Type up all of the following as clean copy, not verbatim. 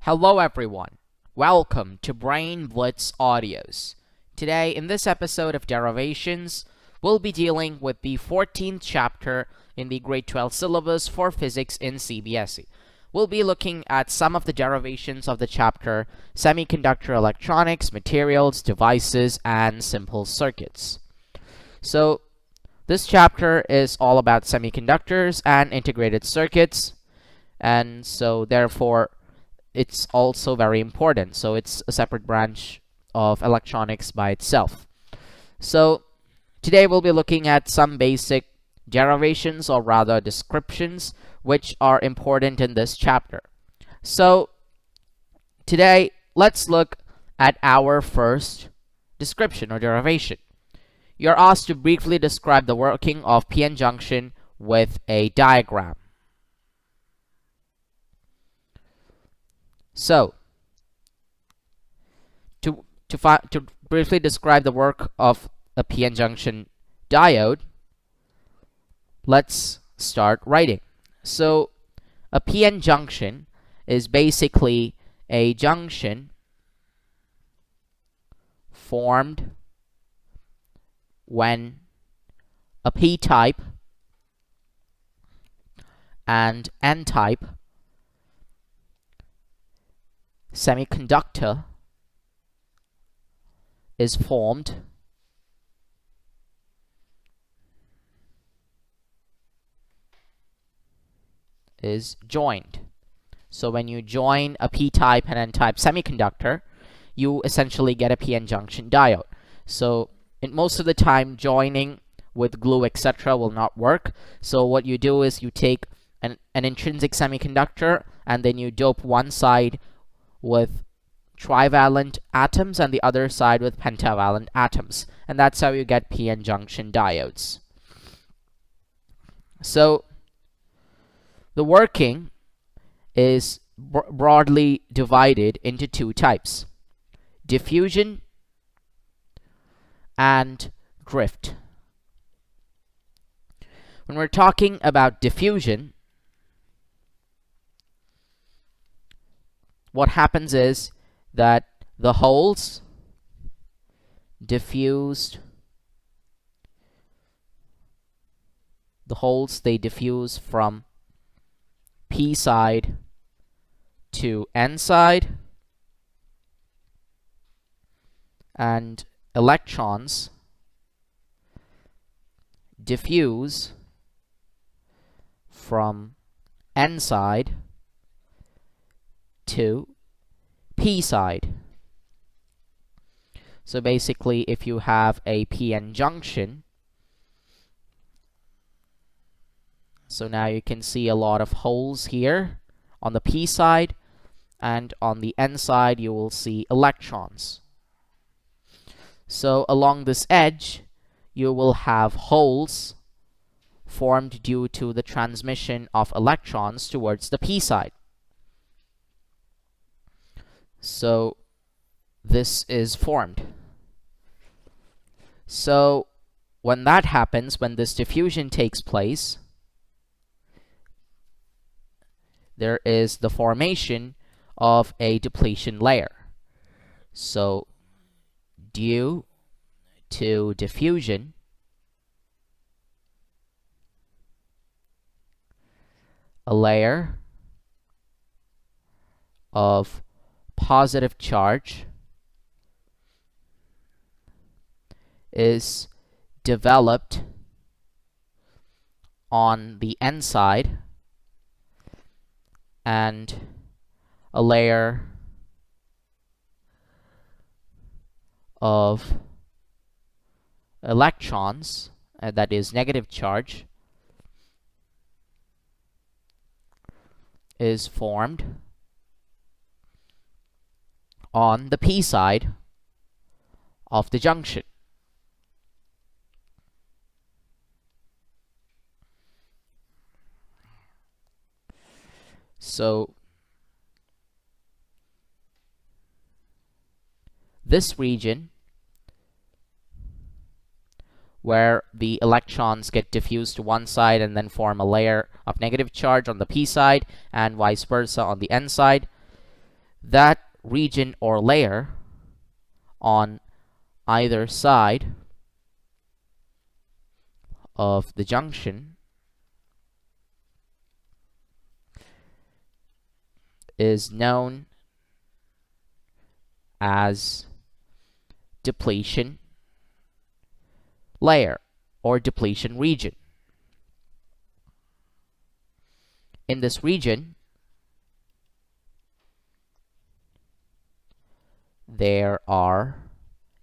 Hello everyone, welcome to Brain Blitz Audios. Today, in this episode of Derivations, we'll be dealing with the 14th chapter in the grade 12 syllabus for physics in CBSE. We'll be looking at some of the derivations of the chapter Semiconductor Electronics, Materials, Devices, and Simple Circuits. So, this chapter is all about semiconductors and integrated circuits, and so therefore it's also very important. So it's a separate branch of electronics by itself. So today we'll be looking at some basic derivations, or rather descriptions, which are important in this chapter. So today let's look at our first description or derivation. You're asked to briefly describe the working of p-n junction with a diagram. So, to briefly describe the work of a p-n junction diode, let's start writing. So, a p-n junction is basically a junction formed when a p-type and n-type semiconductor is formed is joined. So when you join a p-type and n-type semiconductor, you essentially get a p-n junction diode. So most of the time, joining with glue, etc. will not work. So what you do is you take an intrinsic semiconductor and then you dope one side with trivalent atoms and the other side with pentavalent atoms, and that's how you get p-n junction diodes. So the working is broadly divided into two types: diffusion and drift. When we're talking about diffusion, what happens is that the holes diffuse from p side to n side, and electrons diffuse from n side to p side. So basically, if you have a p-n junction, so now you can see a lot of holes here on the p side, and on the n side you will see electrons. So along this edge you will have holes formed due to the transmission of electrons towards the p side. So this is formed. So when that happens, when this diffusion takes place, there is the formation of a depletion layer. So due to diffusion, a layer of positive charge is developed on the n side, and a layer of electrons, that is negative charge, is formed on the p side of the junction. So this region where the electrons get diffused to one side and then form a layer of negative charge on the p side, and vice versa on the n side, that region or layer on either side of the junction is known as depletion layer or depletion region. In this region, there are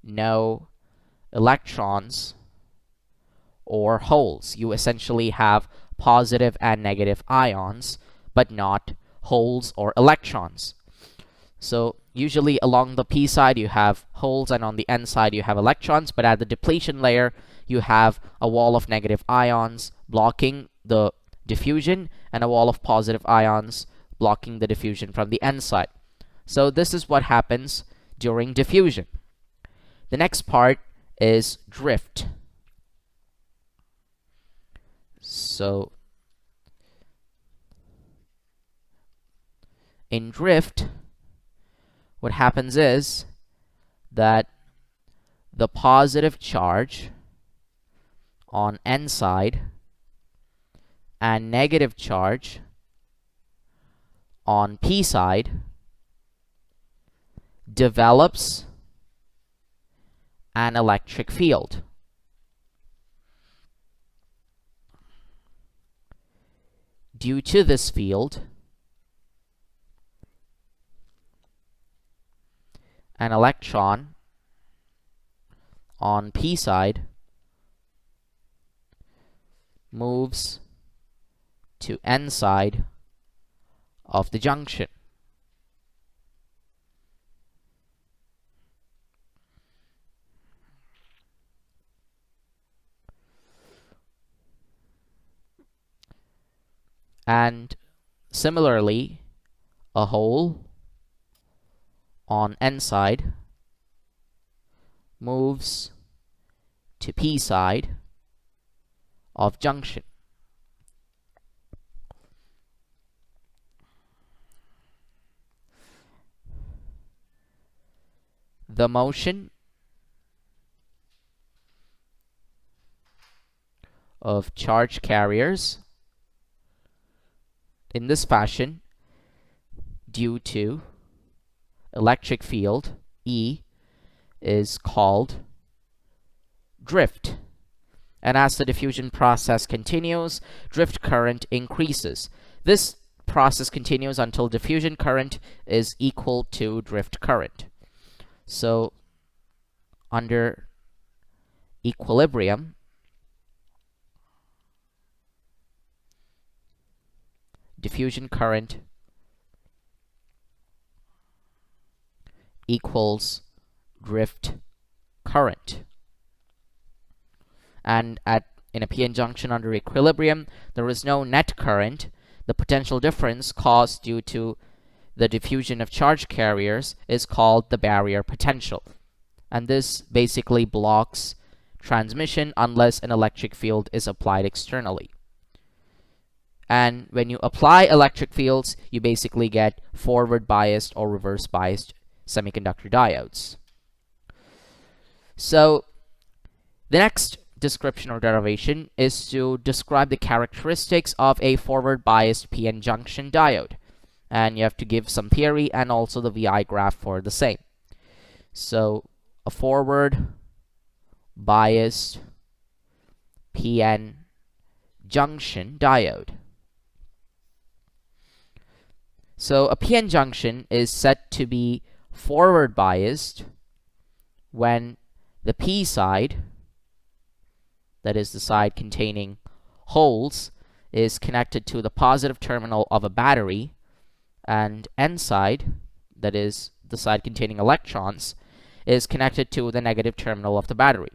no electrons or holes. You essentially have positive and negative ions, but not holes or electrons. So usually along the p side you have holes, and on the n side you have electrons, but at the depletion layer you have a wall of negative ions blocking the diffusion and a wall of positive ions blocking the diffusion from the n side. So this is what happens during diffusion. The next part is drift. So in drift, what happens is that the positive charge on n side and negative charge on p side develops an electric field. Due to this field, an electron on p side moves to n side of the junction. And similarly, a hole on n side moves to p side of junction. The motion of charge carriers in this fashion, due to electric field E, is called drift. And as the diffusion process continues, drift current increases. This process continues until diffusion current is equal to drift current. So under equilibrium, diffusion current equals drift current. And in a p-n junction under equilibrium, there is no net current. The potential difference caused due to the diffusion of charge carriers is called the barrier potential. And this basically blocks transmission unless an electric field is applied externally. And when you apply electric fields, you basically get forward biased or reverse biased semiconductor diodes. So the next description or derivation is to describe the characteristics of a forward biased p-n junction diode. And you have to give some theory and also the VI graph for the same. So a forward biased p-n junction diode. So a p-n junction is said to be forward biased when the p side, that is the side containing holes, is connected to the positive terminal of a battery, and n side, that is the side containing electrons, is connected to the negative terminal of the battery.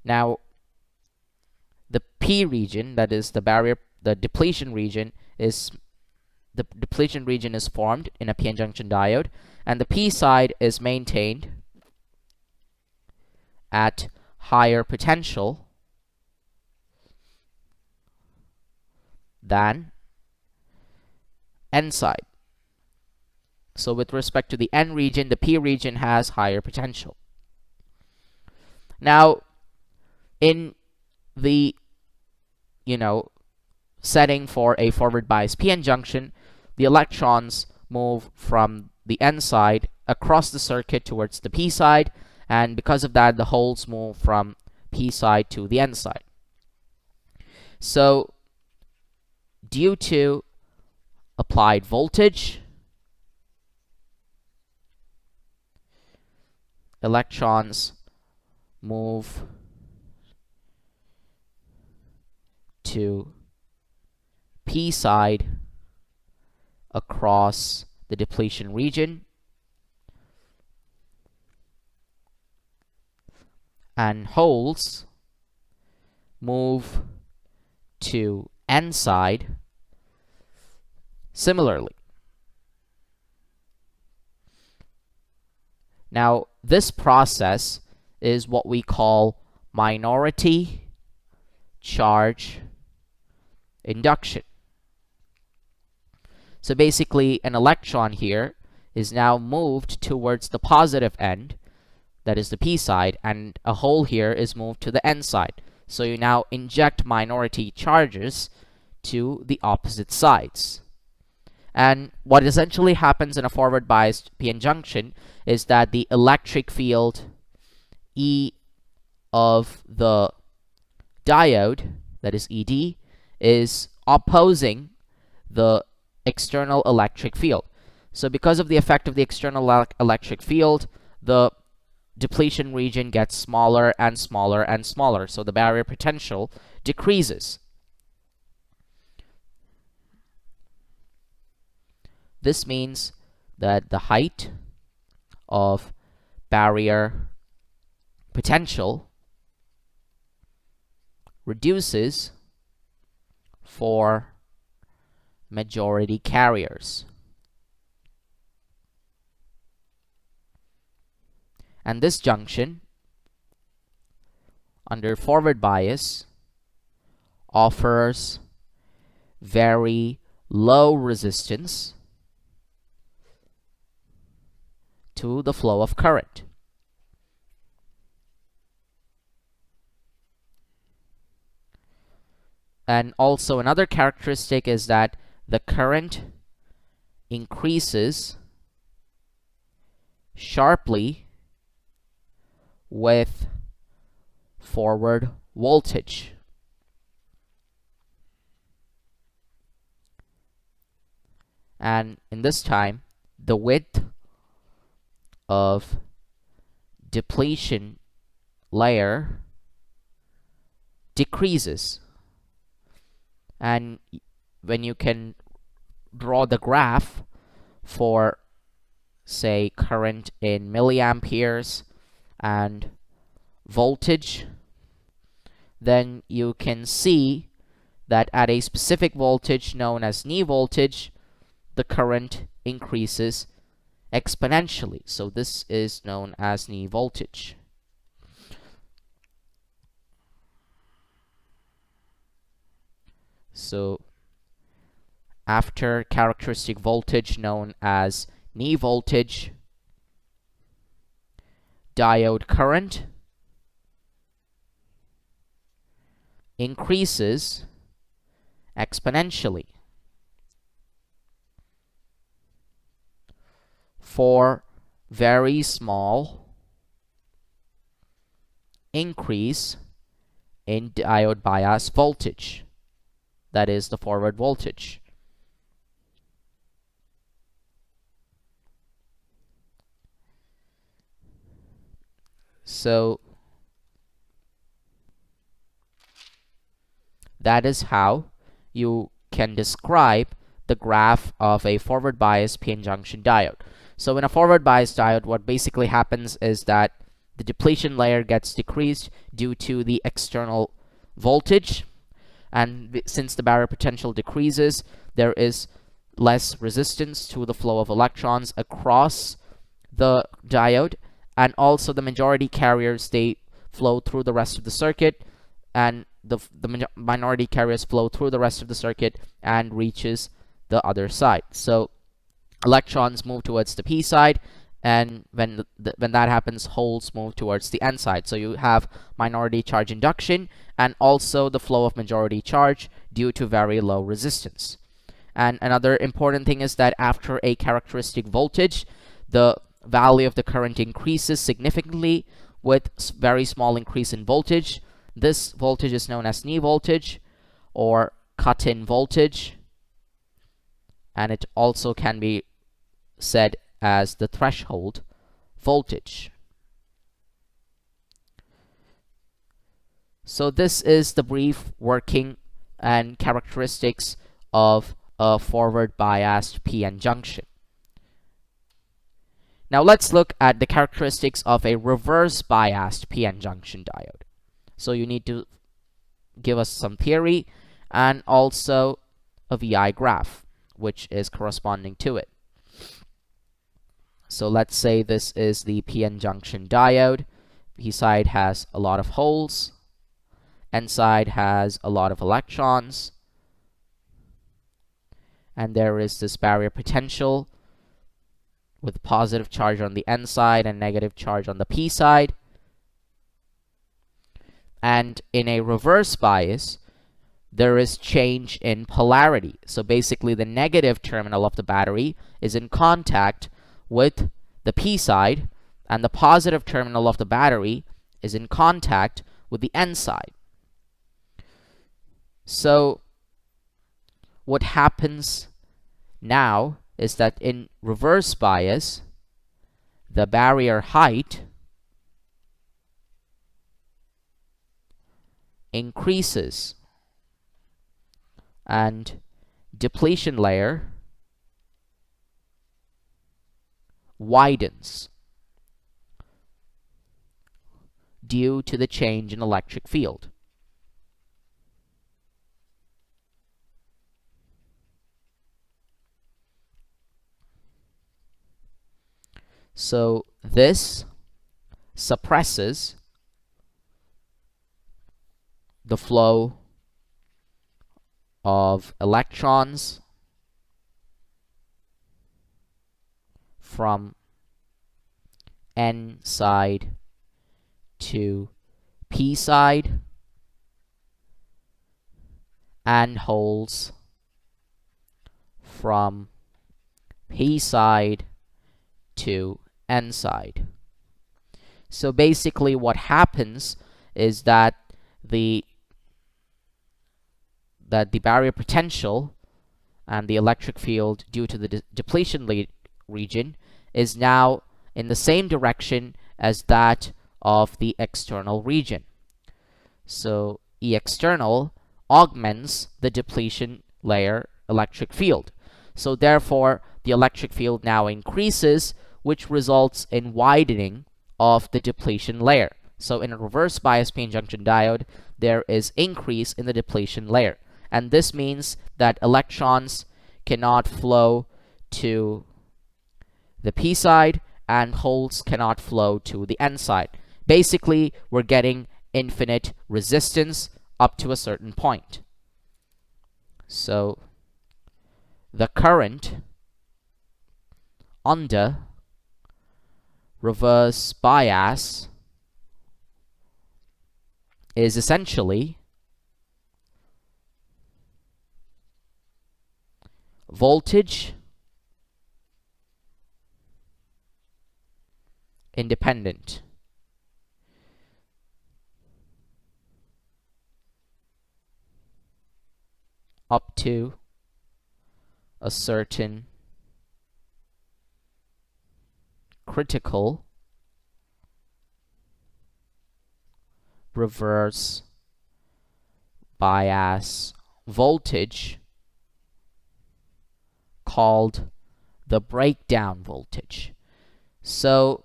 Now, the p region, that is the depletion region is formed in a p-n junction diode, and the p side is maintained at higher potential than N side. So with respect to the N region, the P region has higher potential. Now, in the setting for a forward bias PN junction, the electrons move from the N side across the circuit towards the P side, and because of that, the holes move from P side to the N side. So, due to applied voltage, electrons move to P side across the depletion region, and holes move to N side similarly. Now, this process is what we call minority charge induction. So basically, an electron here is now moved towards the positive end, that is the P side, and a hole here is moved to the N side. So you now inject minority charges to the opposite sides. And what essentially happens in a forward biased PN junction is that the electric field E of the diode, that is ED, is opposing the external electric field. So because of the effect of the external electric field, the depletion region gets smaller and smaller and smaller, so the barrier potential decreases. This means that the height of barrier potential reduces for majority carriers. And this junction, under forward bias, offers very low resistance to the flow of current. And also another characteristic is that the current increases sharply with forward voltage. And in this time, the width of depletion layer decreases. And when you can draw the graph for, say, current in milliamperes and voltage, then you can see that at a specific voltage known as Neet voltage, the current increases exponentially. So this is known as Neet voltage. So after characteristic voltage known as Neet voltage, diode current increases exponentially for very small increase in diode bias voltage, that is the forward voltage. So that is how you can describe the graph of a forward bias PN junction diode. So in a forward bias diode, what basically happens is that the depletion layer gets decreased due to the external voltage, and since the barrier potential decreases, there is less resistance to the flow of electrons across the diode, and also the majority carriers, they flow through the rest of the circuit, and the minority carriers flow through the rest of the circuit and reaches the other side. So electrons move towards the p side, and when that happens, holes move towards the n side. So you have minority charge induction and also the flow of majority charge due to very low resistance. And another important thing is that after a characteristic voltage, the value of the current increases significantly with very small increase in voltage. This voltage is known as Neet voltage or cut-in voltage, and it also can be said as the threshold voltage. So this is the brief working and characteristics of a forward biased PN junction. Now let's look at the characteristics of a reverse biased PN junction diode. So you need to give us some theory and also a VI graph, which is corresponding to it. So let's say this is the PN junction diode. P side has a lot of holes, N side has a lot of electrons, and there is this barrier potential with positive charge on the N side and negative charge on the P side. And in a reverse bias, there is change in polarity. So basically, the negative terminal of the battery is in contact with the P side, and the positive terminal of the battery is in contact with the N side. So what happens now is that in reverse bias, the barrier height increases and depletion layer widens due to the change in electric field. So this suppresses the flow of electrons from N side to P side and holes from P side to N side. So basically what happens is that the barrier potential and the electric field due to the depletion region is now in the same direction as that of the external region. So E external augments the depletion layer electric field. So therefore, the electric field now increases, which results in widening of the depletion layer. So in a reverse bias PN junction diode, there is increase in the depletion layer. And this means that electrons cannot flow to the P side and holes cannot flow to the N side. Basically, we're getting infinite resistance up to a certain point. So the current under reverse bias is essentially voltage independent. Up to a certain critical reverse bias voltage called the breakdown voltage. So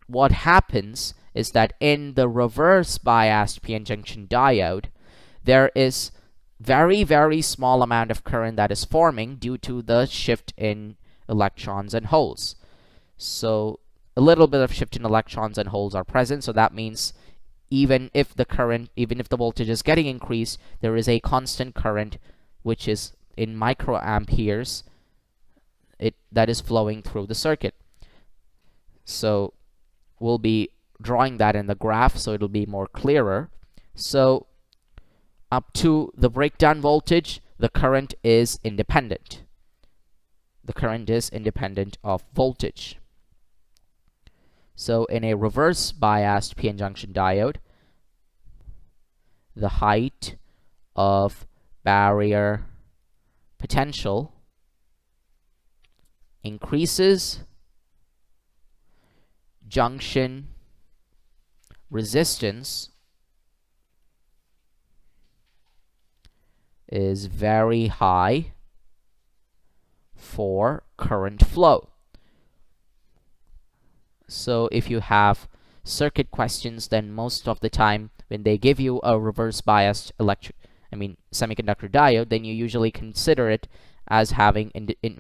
what happens is that in the reverse biased PN junction diode, there is very small amount of current that is forming due to the shift in electrons and holes. So a little bit of shift in electrons and holes are present, so that means even if the voltage is getting increased, there is a constant current, which is in microamperes, that is flowing through the circuit. So we'll be drawing that in the graph so it'll be more clearer. So up to the breakdown voltage, the current is independent. The current is independent of voltage. So in a reverse biased PN junction diode, the height of barrier potential increases, junction resistance is very high for current flow. So if you have circuit questions, then most of the time when they give you a reverse biased semiconductor diode, then you usually consider it as having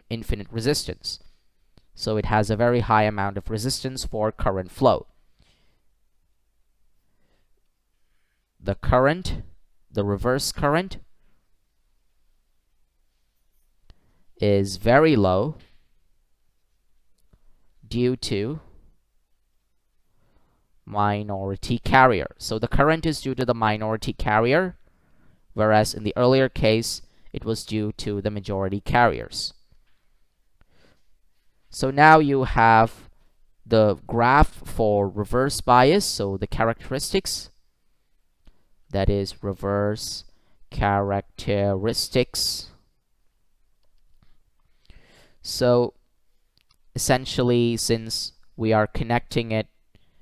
infinite resistance. So it has a very high amount of resistance for current flow. The current, the reverse current, is very low due to minority carrier. So the current is due to the minority carrier, whereas in the earlier case, it was due to the majority carriers. So now you have the graph for reverse bias, so the characteristics, that is reverse characteristics. So essentially, since we are connecting it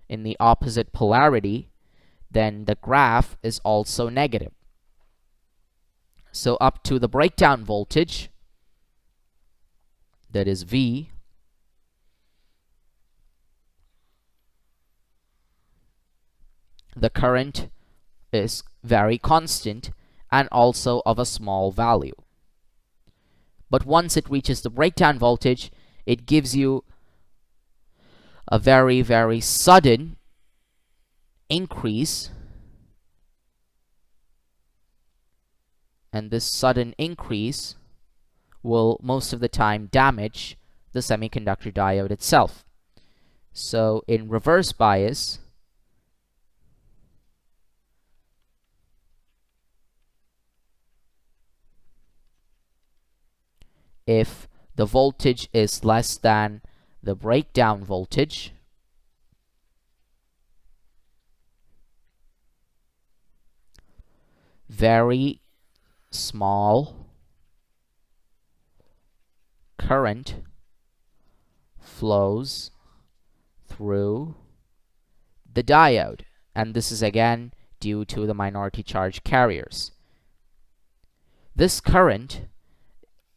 in the opposite polarity, then the graph is also negative. So up to the breakdown voltage, that is V, the current is very constant and also of a small value. But once it reaches the breakdown voltage, it gives you a very, very sudden increase, and this sudden increase will most of the time damage the semiconductor diode itself. So in reverse bias, if the voltage is less than the breakdown voltage, very small current flows through the diode, and this is again due to the minority charge carriers. This current,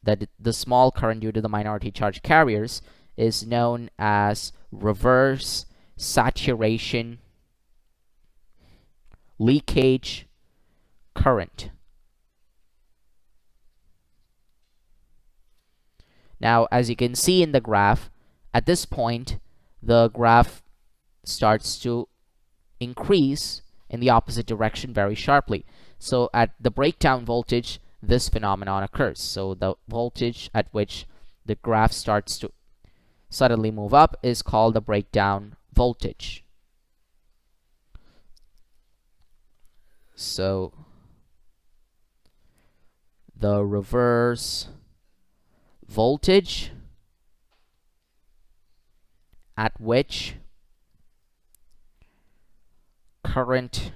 the small current due to the minority charge carriers, is known as reverse saturation leakage current. Now, as you can see in the graph, at this point, the graph starts to increase in the opposite direction very sharply. So at the breakdown voltage, this phenomenon occurs. So the voltage at which the graph starts to suddenly move up is called the breakdown voltage. So the reverse voltage at which current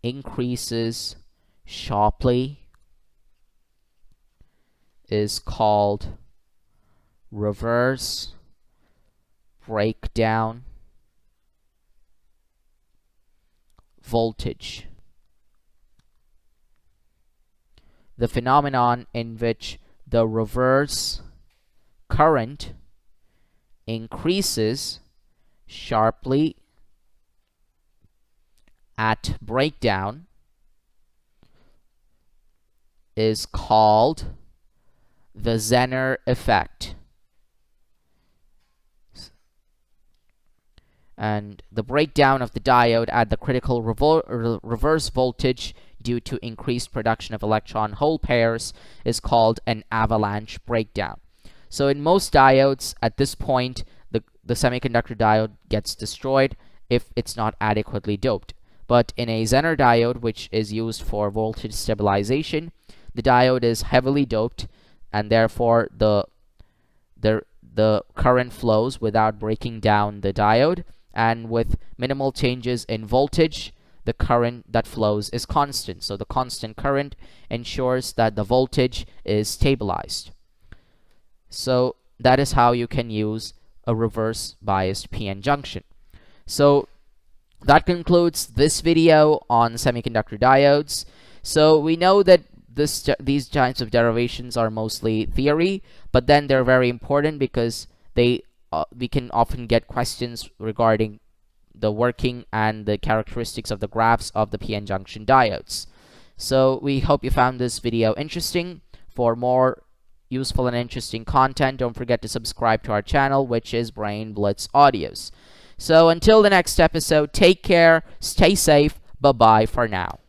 increases sharply is called reverse breakdown voltage. The phenomenon in which the reverse current increases sharply at breakdown is called the Zener effect. And the breakdown of the diode at the critical reverse voltage due to increased production of electron-hole pairs is called an avalanche breakdown. So in most diodes, at this point, the semiconductor diode gets destroyed if it's not adequately doped. But in a Zener diode, which is used for voltage stabilization, the diode is heavily doped, and therefore the current flows without breaking down the diode, and with minimal changes in voltage, the current that flows is constant. So the constant current ensures that the voltage is stabilized. So that is how you can use a reverse biased PN junction. So that concludes this video on semiconductor diodes. So we know that these types of derivations are mostly theory, but then they're very important because we can often get questions regarding the working and the characteristics of the graphs of the PN junction diodes. So we hope you found this video interesting. For more useful and interesting content, don't forget to subscribe to our channel, which is Brain Blitz Audios. So until the next episode, take care, stay safe, bye-bye for now.